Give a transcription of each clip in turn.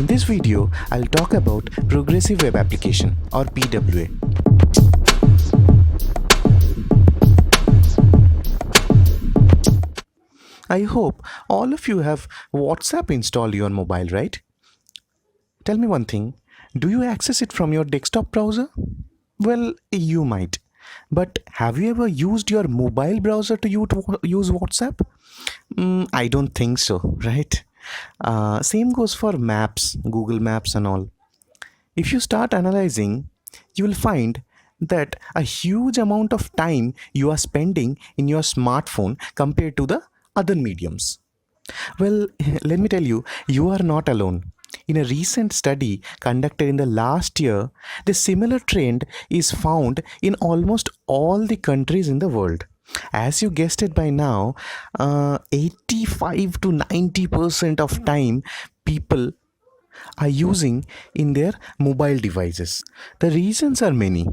In this video, I'll talk about Progressive Web Application or PWA. I hope all of you have WhatsApp installed on mobile, right? Tell me one thing, do you access it from your desktop browser? Well, you might. But have you ever used your mobile browser to use WhatsApp? I don't think so, right? Same goes for maps, Google Maps and all. If you start analyzing, you will find that a huge amount of time you are spending in your smartphone compared to the other mediums. Well, let me tell you, you are not alone. In a recent study conducted in the last year, the similar trend is found in almost all the countries in the world. As you guessed it by now, 85 to 90% of time people are using in their mobile devices. The reasons are many.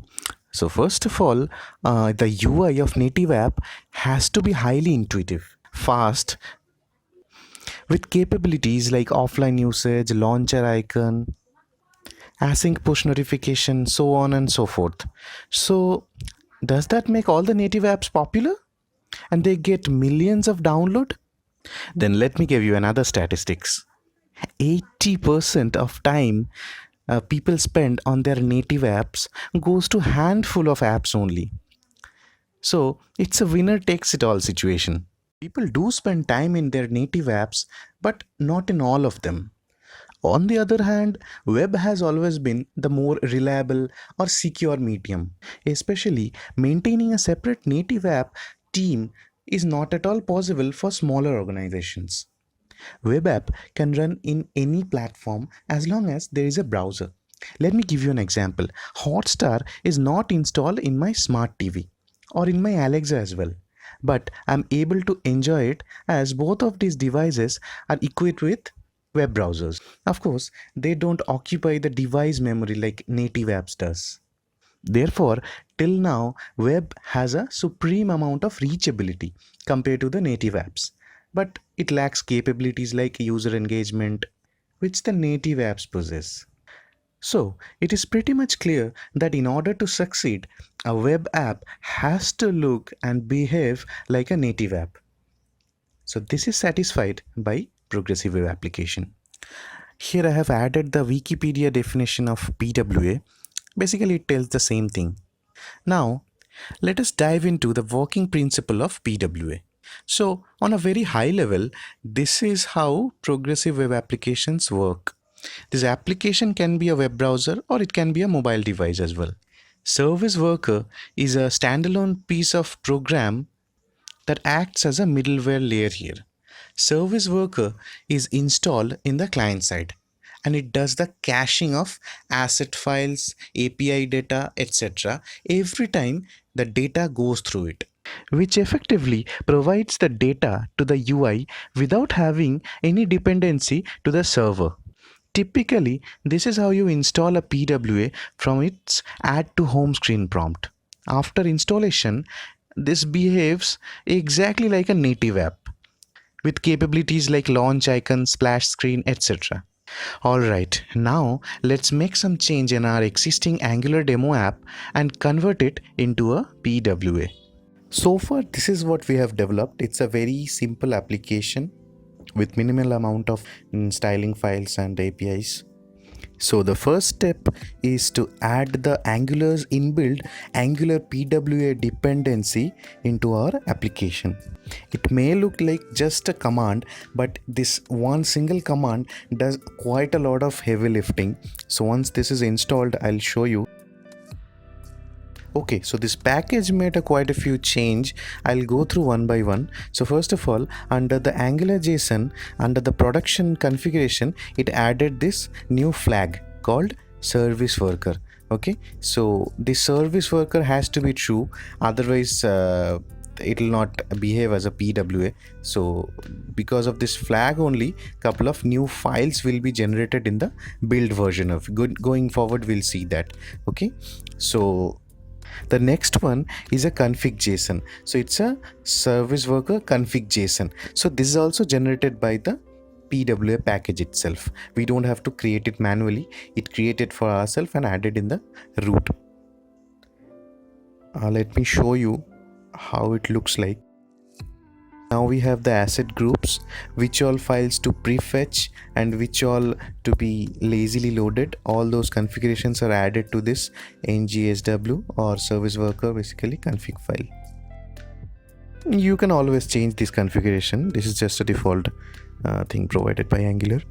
So first of all, the UI of native app has to be highly intuitive, fast, with capabilities like offline usage, launcher icon, async push notification, so on and so forth. So does that make all the native apps popular and they get millions of download? Then let me give you another statistics. 80% of time people spend on their native apps goes to handful of apps only. So it's a winner takes it all situation. People do spend time in their native apps, but not in all of them. On the other hand, web has always been the more reliable or secure medium. Especially maintaining a separate native app team is not at all possible for smaller organizations. Web app can run in any platform as long as there is a browser. Let me give you an example. Hotstar is not installed in my smart TV or in my Alexa as well, but I'm able to enjoy it as both of these devices are equipped with web browsers. Of course, they don't occupy the device memory like native apps does. Therefore, till now, web has a supreme amount of reachability compared to the native apps, but it lacks capabilities like user engagement, which the native apps possess. So, it is pretty much clear that in order to succeed, a web app has to look and behave like a native app. So, this is satisfied by Progressive Web Application. Here I have added the Wikipedia definition of PWA. Basically, it tells the same thing. Now, let us dive into the working principle of PWA. So, on a very high level, this is how progressive web applications work. This application can be a web browser or it can be a mobile device as well. Service worker is a standalone piece of program that acts as a middleware layer here. Service worker is installed in the client side and it does the caching of asset files, API data, etc. every time the data goes through it, which effectively provides the data to the UI without having any dependency to the server. Typically, this is how you install a PWA from its add to home screen prompt. After installation, this behaves exactly like a native app with capabilities like launch icon, splash screen, etc. Alright, now let's make some change in our existing Angular demo app and convert it into a PWA. So far, this is what we have developed. It's a very simple application with minimal amount of styling files and APIs. So the first step is to add the Angular's inbuilt Angular PWA dependency into our application. It may look like just a command, but this one single command does quite a lot of heavy lifting. So once this is installed, I'll show you. Okay, so this package made quite a few change. I'll go through one by one. So first of all, under the Angular JSON, under the production configuration, it added this new flag called service worker. Okay, so the service worker has to be true, otherwise it will not behave as a PWA. So because of this flag only, couple of new files will be generated in the build version of going forward. We'll see that. Okay, so the next one is a config JSON. So it's a service worker config JSON. So this is also generated by the PWA package itself. We don't have to create it manually. It created for ourselves and added in the root. Let me show you how it looks like. Now we have the asset groups, which all files to prefetch and which all to be lazily loaded. All those configurations are added to this ngsw or service worker basically config file. You can always change this configuration. This is just a default thing provided by Angular.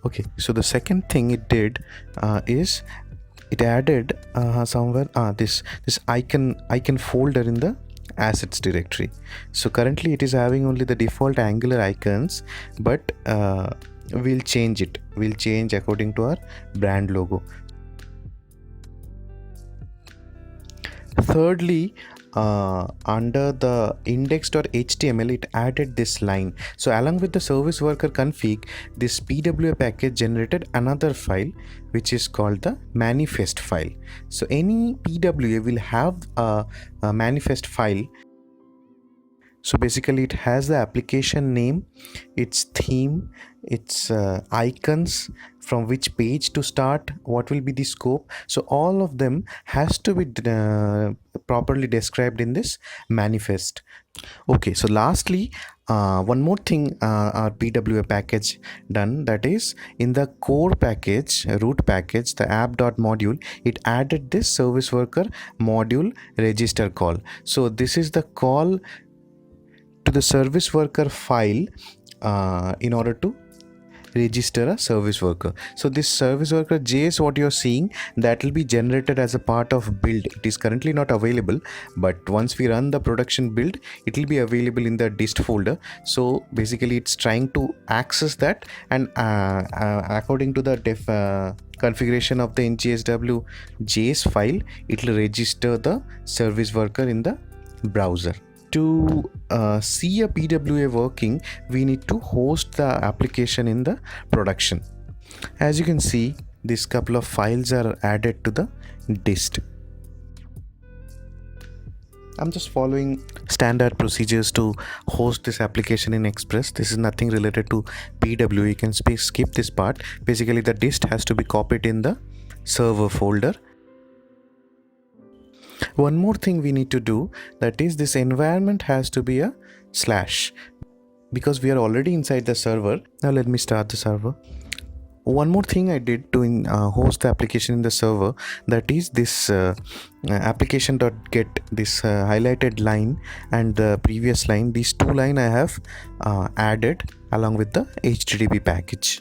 Okay, so the second thing it did is it added somewhere this icon folder in the assets directory. So currently it is having only the default Angular icons, but we'll change it. We'll change according to our brand logo. Thirdly, under the index.html, it added this line. So along with the service worker config, this PWA package generated another file which is called the manifest file. So any PWA will have a manifest file. So basically it has the application name, its theme, its icons, from which page to start, what will be the scope. So all of them has to be properly described in this manifest. Okay, so lastly, one more thing our PWA package done, that is in the core package, root package, the app.module, it added this service worker module register call. So this is the call to the service worker file in order to register a service worker. So this service worker JS, what you're seeing, that will be generated as a part of build. It is currently not available, but once we run the production build, it will be available in the dist folder. So basically it's trying to access that, and according to the configuration of the ngsw JS file, it will register the service worker in the browser. To see a PWA working, we need to host the application in the production. As you can see, this couple of files are added to the dist. I'm just following standard procedures to host this application in Express. This is nothing related to PWA. You can skip this part. Basically, the dist has to be copied in the server folder. One more thing we need to do, that is this environment has to be a / because we are already inside the server. Now let me start the server. One more thing I did to host the application in the server, that is this application.get, this highlighted line and the previous line, these two lines I have added along with the HTTP package.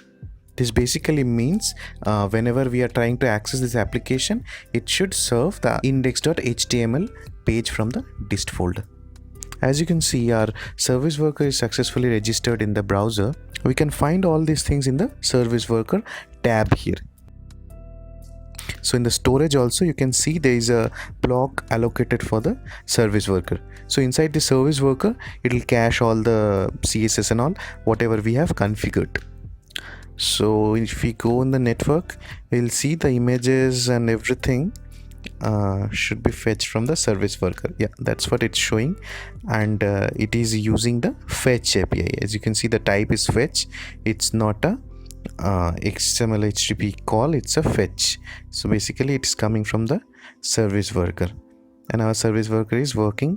This basically means whenever we are trying to access this application, it should serve the index.html page from the dist folder. As you can see, our service worker is successfully registered in the browser. We can find all these things in the service worker tab here. So in the storage also, you can see there is a block allocated for the service worker. So inside the service worker, it will cache all the CSS and all, whatever we have configured. So if we go in the network, we'll see the images and everything should be fetched from the service worker. Yeah, that's what it's showing, and it is using the fetch API. As you can see, the type is fetch. It's not a XML HTTP call, it's a fetch. So basically it is coming from the service worker, and our service worker is working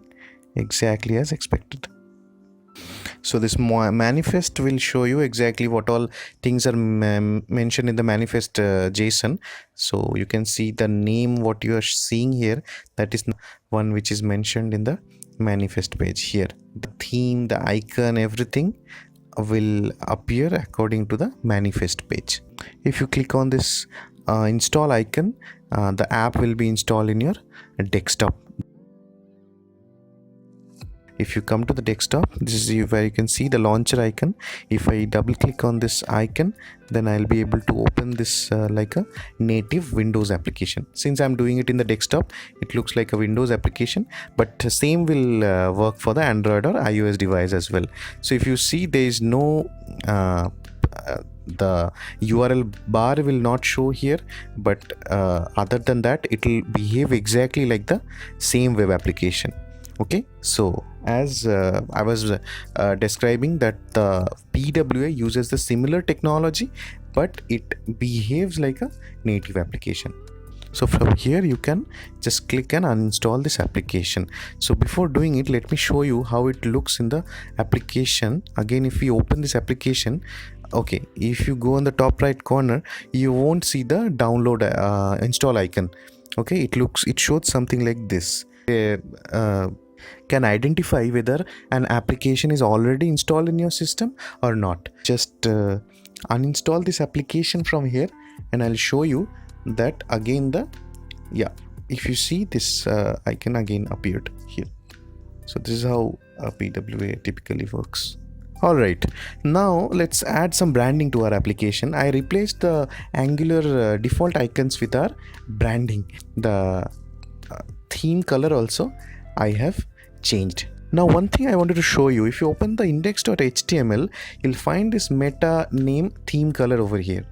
exactly as expected. So this manifest will show you exactly what all things are mentioned in the manifest JSON. So you can see the name, what you are seeing here, that is one which is mentioned in the manifest page here. The theme, the icon, everything will appear according to the manifest page. If you click on this install icon, the app will be installed in your desktop. If you come to the desktop, this is where you can see the launcher icon. If I double click on this icon, then I'll be able to open this like a native Windows application. Since I'm doing it in the desktop, it looks like a Windows application, but the same will work for the Android or iOS device as well. So if you see, there is no the URL bar will not show here, but other than that, it will behave exactly like the same web application. Okay, so as I was describing, that the PWA uses the similar technology, but it behaves like a native application. So from here you can just click and uninstall this application. So before doing it, let me show you how it looks in the application. Again, if we open this application, okay, if you go on the top right corner, you won't see the download install icon. Okay, it shows something like this. Can identify whether an application is already installed in your system or not. Just uninstall this application from here, and I'll show you that again. If you see this icon again appeared here. So this is how PWA typically works. Alright, now let's add some branding to our application. I replaced the Angular default icons with our branding. The theme color also I have changed. Now one thing I wanted to show you, if you open the index.html, you'll find this meta name theme color over here.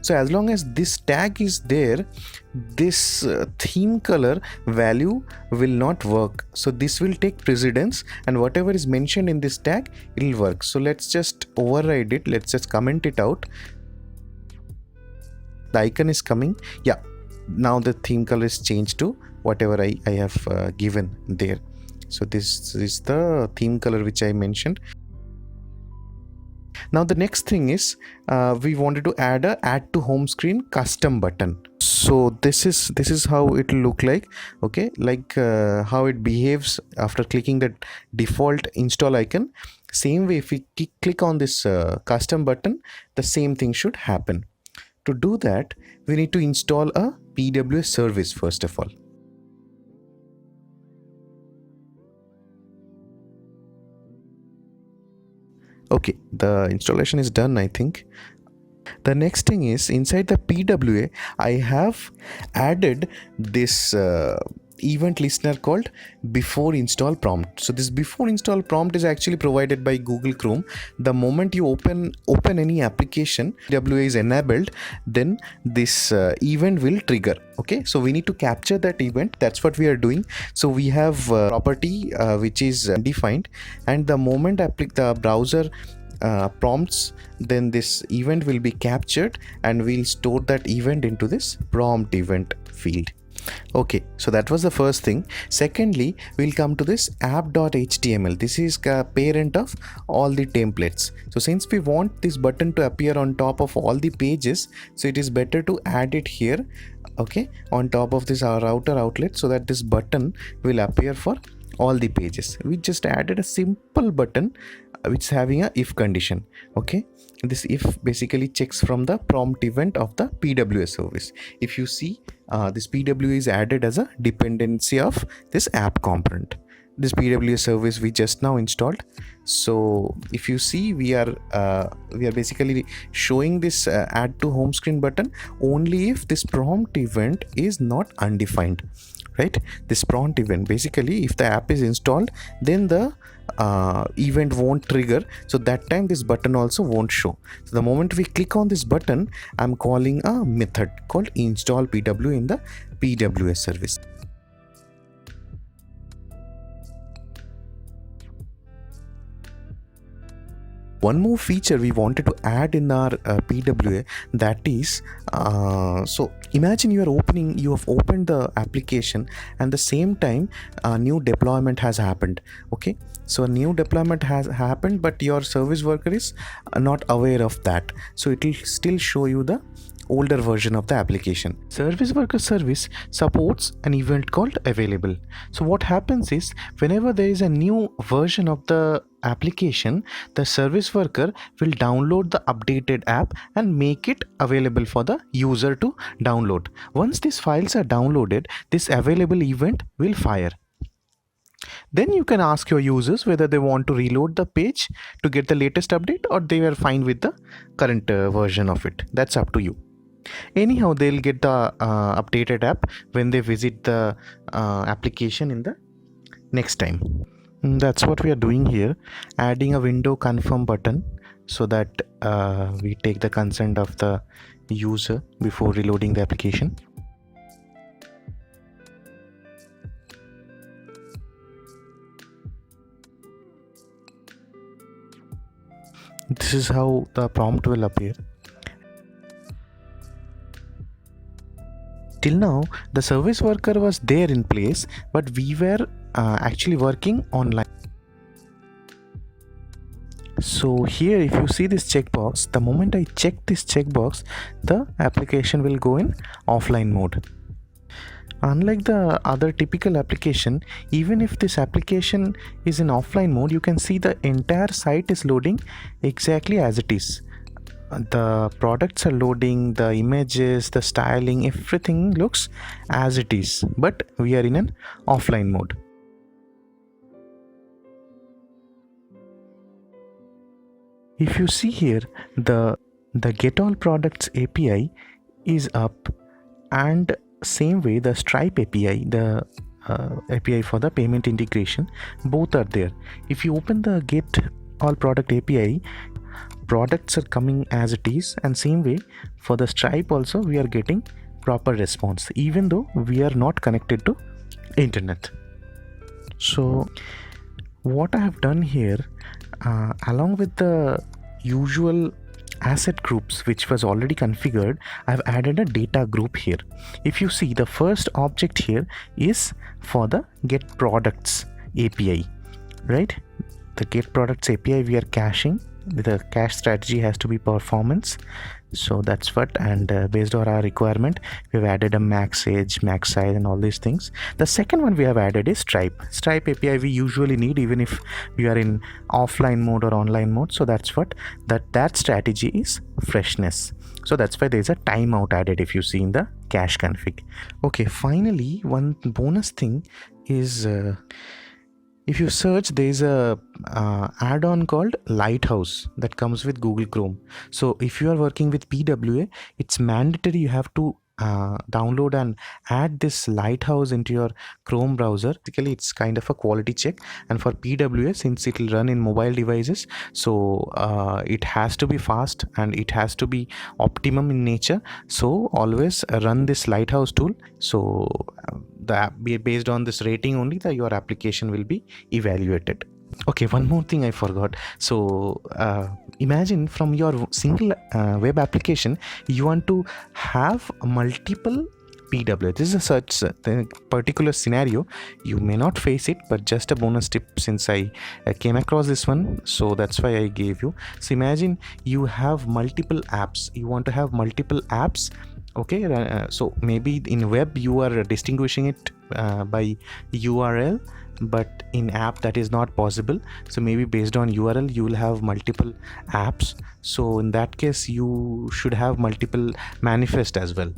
So as long as this tag is there, this theme color value will not work. So this will take precedence, and whatever is mentioned in this tag, it will work. So let's just override it. Let's just comment it out. The icon is coming. Yeah, now the theme color is changed to whatever I have given there. So this is the theme color which I mentioned. Now the next thing is we wanted to add a add to home screen custom button. So this is how it will look like. Okay, like how it behaves after clicking the default install icon. Same way, if we click on this custom button, the same thing should happen. To do that, we need to install a PWA service first of all. Okay, the installation is done, I think. The next thing is, inside the PWA, I have added this event listener called before install prompt. So this before install prompt is actually provided by Google Chrome. The moment you open any application, PWA is enabled, then this event will trigger. Okay, so we need to capture that event. That's what we are doing. So we have property which is defined, and the moment the browser prompts, then this event will be captured, and we'll store that event into this prompt event field. Okay, so that was the first thing. Secondly, we'll come to this app.html. This is a parent of all the templates. So since we want this button to appear on top of all the pages, so it is better to add it here, okay, on top of this router outlet, so that this button will appear for all the pages. We just added a simple button which is having a if condition. Okay, this if basically checks from the prompt event of the PWA service. If you see, this PWA is added as a dependency of this app component. This PWA service we just now installed. So if you see, we are basically showing this add to home screen button only if this prompt event is not undefined, right? This prompt event, basically if the app is installed, then the event won't trigger, so that time this button also won't show. So the moment we click on this button, I'm calling a method called install PWA in the PWA service. One more feature we wanted to add in our PWA, that is, so imagine you have opened the application, and the same time a new deployment has happened. Okay, so a new deployment has happened, but your service worker is not aware of that, so it will still show you the older version of the application. Service worker service supports an event called available. So what happens is, whenever there is a new version of the application, the service worker will download the updated app and make it available for the user to download. Once these files are downloaded, this available event will fire. Then you can ask your users whether they want to reload the page to get the latest update, or they are fine with the current version of it. That's up to you. Anyhow, they'll get the updated app when they visit the application in the next time. That's what we are doing here, adding a window confirm button so that we take the consent of the user before reloading the application. This is how the prompt will appear. Till now, the service worker was there in place, but we were actually working online. So here, if you see this checkbox, the moment I check this checkbox, the application will go in offline mode. Unlike the other typical application, even if this application is in offline mode, you can see the entire site is loading exactly as it is. The products are loading, the images, the styling, everything looks as it is, but we are in an offline mode. If you see here, the get all products API is up, and same way the Stripe API, the API for the payment integration, both are there. If you open the get all product API, products are coming as it is, and same way for the Stripe also we are getting proper response even though we are not connected to internet. So what I have done here, along with the usual asset groups which was already configured, I've added a data group here. If you see, the first object here is for the get products API, right? The get products API we are caching. The cache strategy has to be performance, so that's what, and based on our requirement we've added a max age, max size, and all these things. The second one we have added is Stripe API. We usually need even if we are in offline mode or online mode, so that's what that strategy is freshness. So that's why there's a timeout added if you see in the cache config. Okay, finally one bonus thing is if you search, there's a add-on called Lighthouse that comes with Google Chrome. So if you are working with PWA, it's mandatory you have to download and add this Lighthouse into your Chrome browser. Basically, it's kind of a quality check, and for PWA, since it will run in mobile devices, so it has to be fast and it has to be optimum in nature. So always run this Lighthouse tool. So the app, based on this rating only, your application will be evaluated. Okay, one more thing I forgot. So imagine from your single web application you want to have multiple PWA. This is such a particular scenario. You may not face it, but just a bonus tip since I came across this one, so that's why I gave you. So imagine you have multiple apps. You want to have multiple apps. Okay, so maybe in web you are distinguishing it by URL, but in app that is not possible. So maybe based on URL you will have multiple apps. So in that case you should have multiple manifest as well.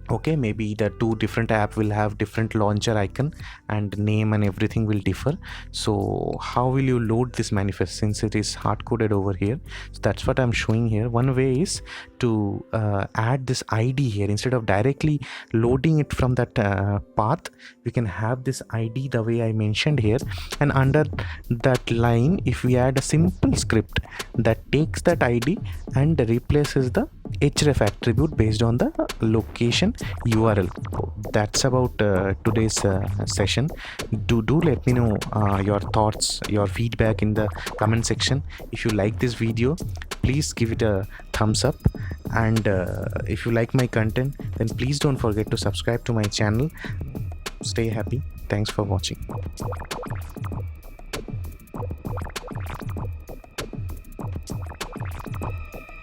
Okay, maybe the two different app will have different launcher icon and name and everything will differ. So how will you load this manifest since it is hard coded over here? So that's what I'm showing here. One way is to add this ID here. Instead of directly loading it from that path, we can have this ID the way I mentioned here, and under that line if we add a simple script that takes that ID and replaces the href attribute based on the location URL. That's about today's session. Do let me know your thoughts, your feedback in the comment section. If you like this video, please give it a thumbs up, and if you like my content, then please don't forget to subscribe to my channel. Stay happy. Thanks for watching.